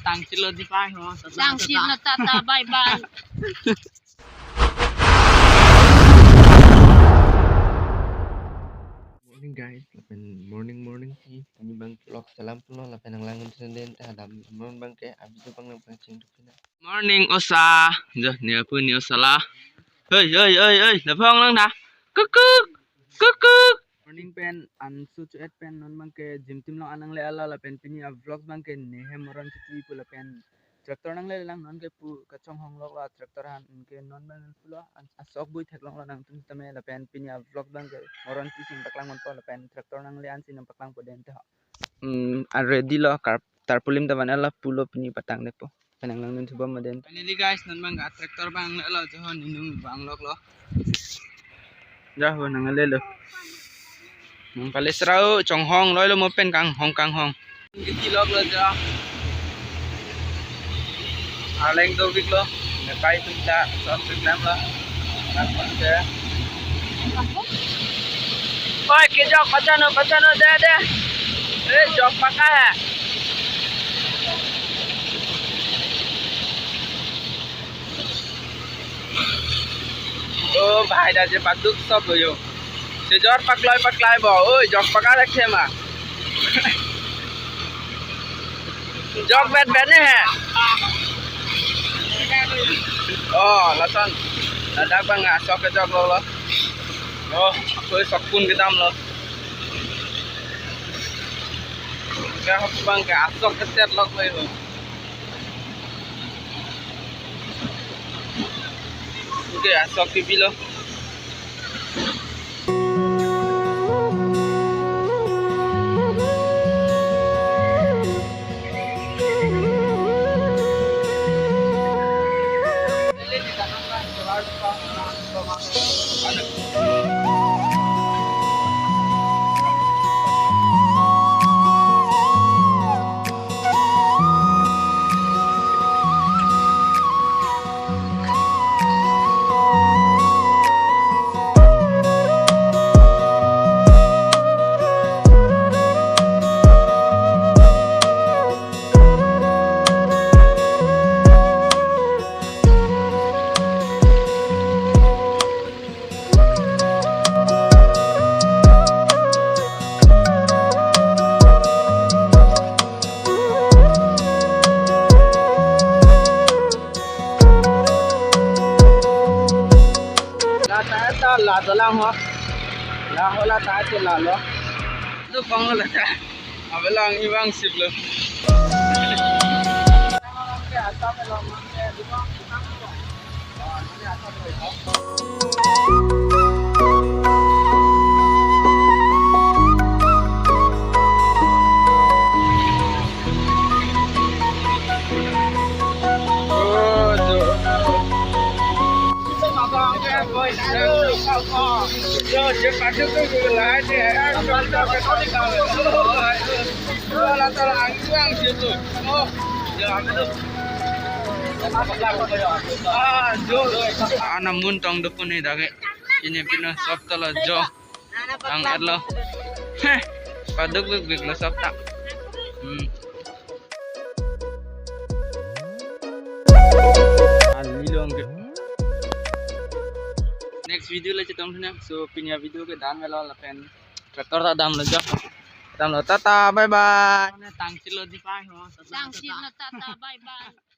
tang chilo di pai ho. Tang chilo tata bye bye. Morning guys, lapen morning sih. Ini bang vlog salam puno lapen ang langun senden teh adam mon bang ke abis itu bang nang pancing dupina. Morning osa. Jo ni apa ni osa lah. Hei, lapang lang dah. Kukuk. Kukuk. Morning pen an su cuet pen non bang ke jim tim long anang le ala lapen pini a vlog bang ke nehe moran situ pu lapen tractor nang le lang non ke pu kacong hong lok la tractor han ke non bang pulo asok bui thek long la nang tum tame lapen pini a vlog bang ke moran ti sing paklang mon po lapen tractor nang le an sin paklang po den te ha a ready lo tarpulim ta banala pulo pini patang depo penang lang nun suba maden finally guys non bang tractor bang le lo johon inung bang lok lo jaho nang le lo palis rau chong hong loi lo mo pen kang hong giti lok lo ja aleng do big lo ne kai tu ta sot tu nam lo nak pa oi ke jok pachano de jok paka hai ओ भाई राजे पादुक सब हो से जर पकलाई बो ओए जग पका रखे मा जग बैठ ने है ओ लसन दादा bang asok ke jog lo oh aku sokun ke dam lo ka bang ke asok ke set lok lo oke asok ke bilo la to lang ho la ho la ta che la lo tu pang la ta abelang ibang sip lo ke ata pe lo man ke du ko tang ko ni ata pe ho Yo, dia pasal tu lah dia. Kalau tak kau ni kau. Oh, lah tak angin situ. Oh, ya apa tu? Jo. Anak muntang depan ni dah ke. Ini pina sop tala jo. Ang erlo. Heh. Paduk big lo sop tak. Alilong ke. Next video lah cetong na so pinya video ke dan melo lapen tractor ta dam lo tata bye bye tang chilo di pai ho Tang chilo tata bye bye.